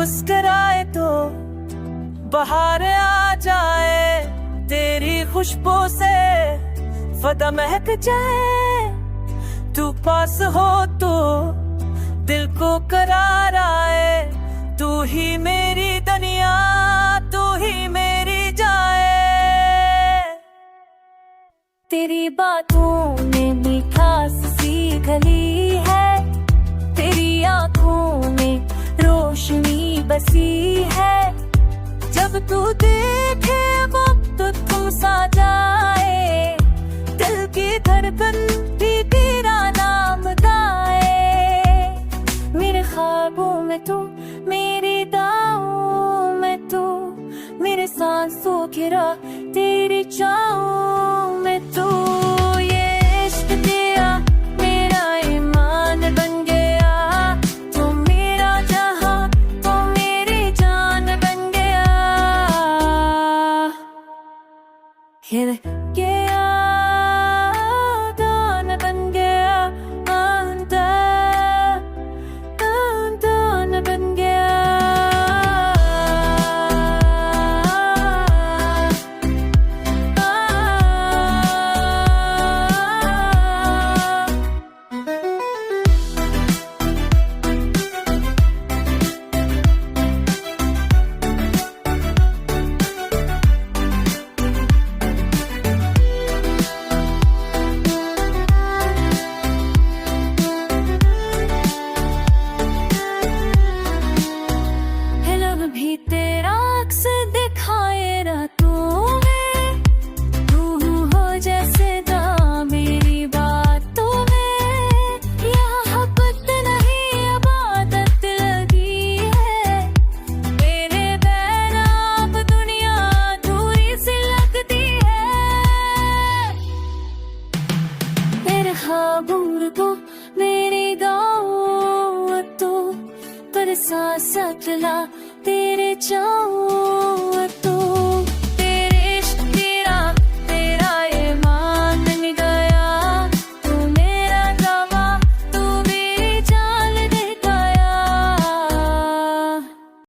मुस्कुराए तो बाहर आ जाए, तेरी खुशबू से फदा महक जाए। तू पास हो तो दिल को करार आए, तू ही मेरी दुनिया, तू ही मेरी जाए। तेरी बातों में मिठास सी घली है, तेरी आंखों में रोशनी बसी है। जब तू देखे वक्त तुम सा जाए, दिल की धड़कन भी तेरा नाम गाए। मेरे ख्वाबों में तू, मेरी दाओं में तू, मेरे सांसों की राह तेरी चाहों में तू। ये इश्क तेरा मेरा ईमान बन गया, तू मेरा जहां, तू मेरी जान बन गया। ये गया दान बन गया, दान बन गया। भी तेरा अक्स दिखाए रातों में, तू हो जैसे दा मेरी बातों में। यहाँ वक्त नहीं इबादत लगी है, मेरे बैर अब दुनिया दूरी सी लगती है। मेरे ख्वाबों को मेरी गाँव तो पर सांस अकेला तेरे चाहूं।